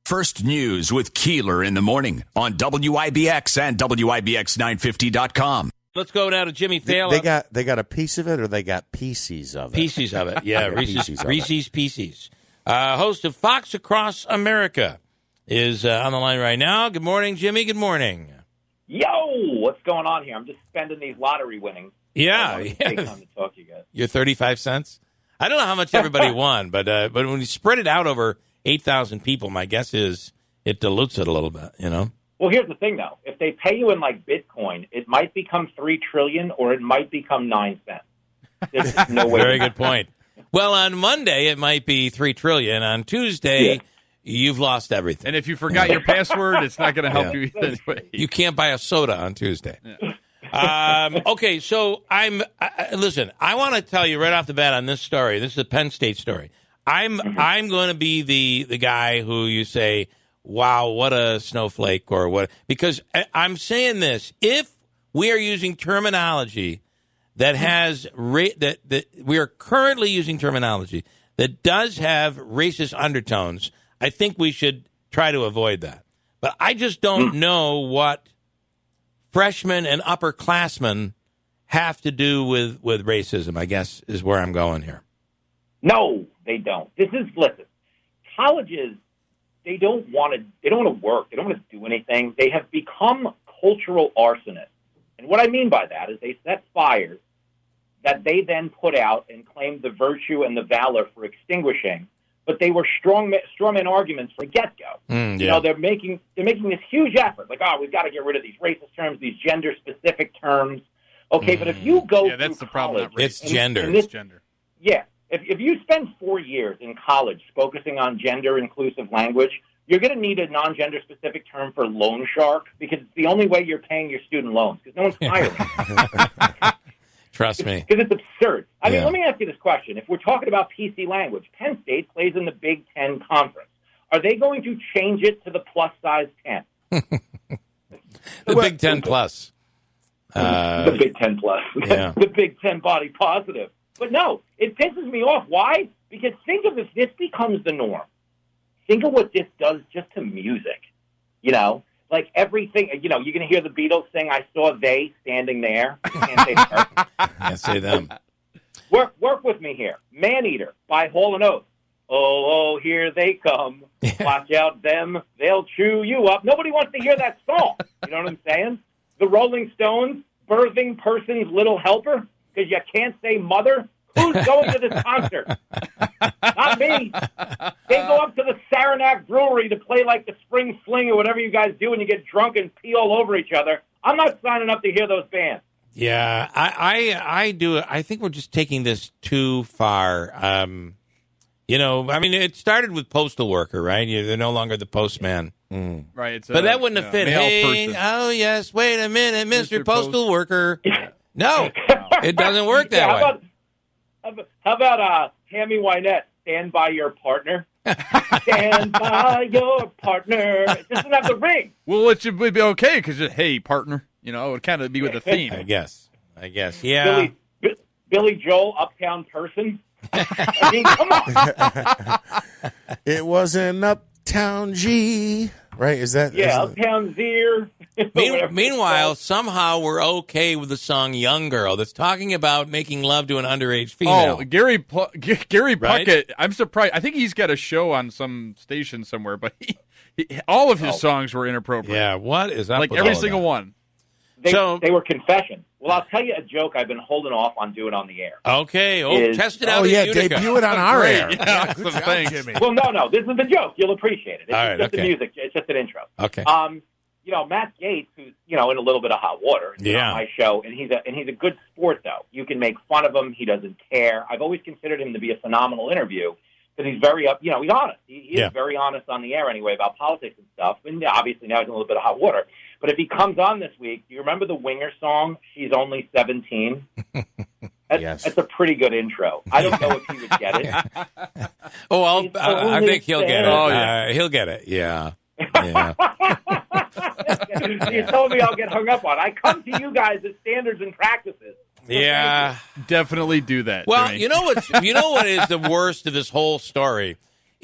First News with Keeler in the morning on WIBX and WIBX950.com. Let's go now to Jimmy Faila. They got a piece of it, or they got pieces of it? Pieces of it, yeah. Reese's Pieces. Host of Fox Across America is on the line right now. Good morning, Jimmy. Good morning. Yo, what's going on here? I'm just spending these lottery winnings. Yeah. Take time to talk to you guys. You're 35 cents? I don't know how much everybody won, but when you spread it out over 8,000 people, my guess is it dilutes it a little bit, you know? Well, here's the thing, though. If they pay you in, like, Bitcoin, it might become $3 trillion or it might become 9 cents. There's no way. Very good point. Well, on Monday, it might be $3 trillion. On Tuesday, you've lost everything. And if you forgot your password, it's not going to help you anyway. You can't buy a soda on Tuesday. Yeah. Okay, so listen, I want to tell you right off the bat on this story. This is a Penn State story. I'm going to be the guy who you say, wow, what a snowflake, or what, because I'm saying this. If we are using terminology that has that we are currently using terminology that does have racist undertones, I think we should try to avoid that. But I just don't know what freshmen and upperclassmen have to do with racism, I guess, is where I'm going here. No, they don't. Listen, colleges, they don't want to work. They don't want to do anything. They have become cultural arsonists. And what I mean by that is they set fires that they then put out and claimed the virtue and the valor for extinguishing, but they were strawman arguments from the get-go. You know, they're making this huge effort, like, we've got to get rid of these racist terms, these gender-specific terms. Okay, but if you go through that's the college, problem. It's gender. It's gender. Yeah. If you spend 4 years in college focusing on gender-inclusive language, you're going to need a non-gender-specific term for loan shark, because it's the only way you're paying your student loans, because no one's hiring. Trust me. Because it's absurd. I mean, let me ask you this question. If we're talking about PC language, Penn State plays in the Big Ten Conference. Are they going to change it to the plus-size 10? The Big Ten Plus. The Big Ten Plus. Yeah. The Big Ten Body Positive. But no, it pisses me off. Why? Because think of this becomes the norm. Think of what this does just to music. You know? Like everything, you know, you're going to hear the Beatles sing, I saw they standing there. You can't say her. Can't say them. Work with me here. Maneater by Hall & Oates. Oh, here they come. Watch out them. They'll chew you up. Nobody wants to hear that song. You know what I'm saying? The Rolling Stones, Birthing Person's Little Helper, because you can't say mother. Who's going to this concert? Not me. They go up to the Saranac Brewery to play like the Spring Fling or whatever you guys do, and you get drunk and pee all over each other. I'm not signing up to hear those bands. Yeah, I do. I think we're just taking this too far. You know, I mean, it started with postal worker, right? They're no longer the postman. Right. But that wouldn't have fit. Hey, oh, yes, wait a minute, Mr. Postal Worker. No, it doesn't work that way. How about Tammy Wynette, Stand By Your Partner? Stand by your partner. It doesn't have the ring. Well, it should be okay because, hey, partner, you know, it would kind of be with the theme. I guess, yeah. Billy Joel, Uptown Person. I mean, come on. It was an Uptown G, right? Is that? Yeah, Uptown Zier. Meanwhile, somehow we're okay with the song "Young Girl" that's talking about making love to an underage female. Oh, Gary Puckett. I'm surprised. I think he's got a show on some station somewhere, but all of his songs were inappropriate. Yeah, what is that? Like every single one. They were confessions. Well, I'll tell you a joke I've been holding off on doing on the air. Okay. Test it out. Debut it on our air. Yeah, good job, Jimmy. Well, no. This is the joke. You'll appreciate it. It's just the music. It's just an intro. Okay. You know, Matt Gaetz, who's, you know, in a little bit of hot water on my show, and he's a good sport, though. You can make fun of him. He doesn't care. I've always considered him to be a phenomenal interview because he's very he's honest. He is very honest on the air anyway about politics and stuff. And obviously now he's in a little bit of hot water. But if he comes on this week, do you remember the Winger song, She's Only 17? That's a pretty good intro. I don't know if he would get it. I think he'll get it. Oh, yeah. He'll get it. Yeah. You told me I'll get hung up on. I come to you guys as standards and practices. Yeah. Definitely do that. Well, Jimmy. you know what is the worst of this whole story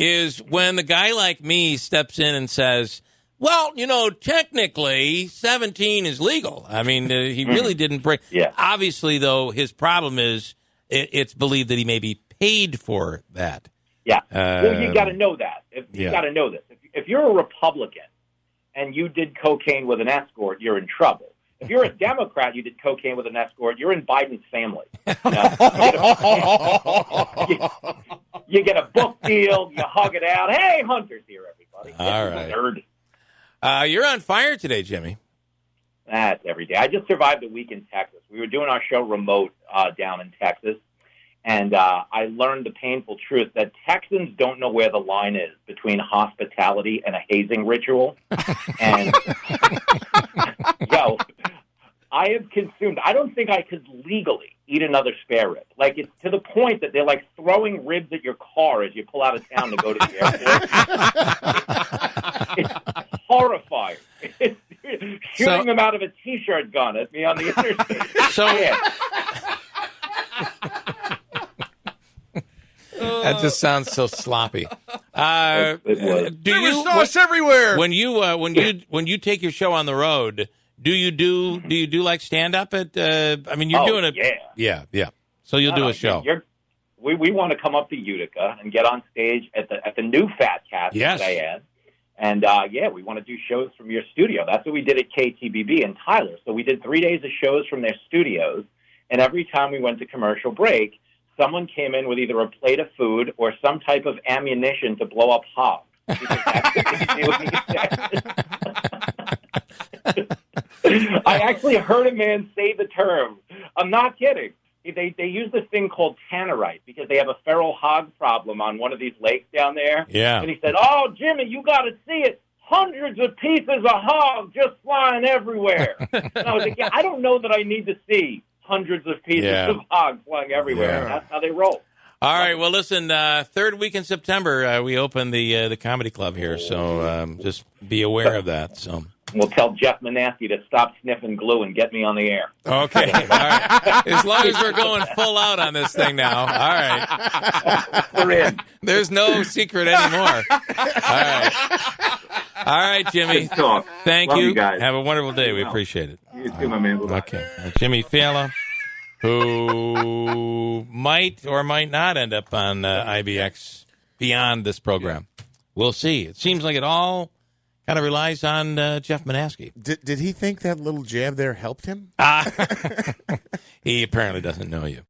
is when the guy like me steps in and says, well, technically 17 is legal. I mean, he really didn't break. Yeah. Obviously, though, his problem is it's believed that he may be paid for that. Yeah. Well, you got to know that. You got to know this. If you're a Republican and you did cocaine with an escort, you're in trouble. If you're a Democrat, you did cocaine with an escort, you're in Biden's family. You get a book deal, you hug it out. Hey, Hunter's here, everybody. All right. Nerd. You're on fire today, Jimmy. That's every day. I just survived a week in Texas. We were doing our show remote down in Texas, and I learned the painful truth that Texans don't know where the line is between hospitality and a hazing ritual. And, I have consumed, I don't think I could legally eat another spare rib. Like, it's to the point that they're, like, throwing ribs at your car as you pull out of town to go to the airport. It's horrifying. Shooting them out of a T-shirt gun at me on the interstate. So... That just sounds so sloppy. There was sauce everywhere. When you take your show on the road, do you do like stand up at? I mean, you're doing it. Yeah. So you'll do a show. We want to come up to Utica and get on stage at the new Fat Cat that I had. And, we want to do shows from your studio. That's what we did at KTBB in Tyler. So we did 3 days of shows from their studios, and every time we went to commercial break, someone came in with either a plate of food or some type of ammunition to blow up hogs. I actually heard a man say the term. I'm not kidding. They use this thing called tannerite because they have a feral hog problem on one of these lakes down there. Yeah. And he said, "Oh, Jimmy, you got to see it. Hundreds of pieces of hog just flying everywhere." And I was like, I don't know that I need to see hundreds of pieces of hog flying everywhere. Yeah. That's how they roll. All right. Well, listen, third week in September, we open the comedy club here. So just be aware of that. So we'll tell Jeff Monaski to stop sniffing glue and get me on the air. Okay. All right. As long as we're going full out on this thing now. All right. We're in. There's no secret anymore. All right. All right, Jimmy. Thank Love you. You guys. Have a wonderful day. We appreciate it. You too, my man. Bye-bye. Okay. Jimmy Faila, who might or might not end up on IBX beyond this program. We'll see. It seems like it all kind of relies on Jeff Monaski. Did he think that little jab there helped him? He apparently doesn't know you.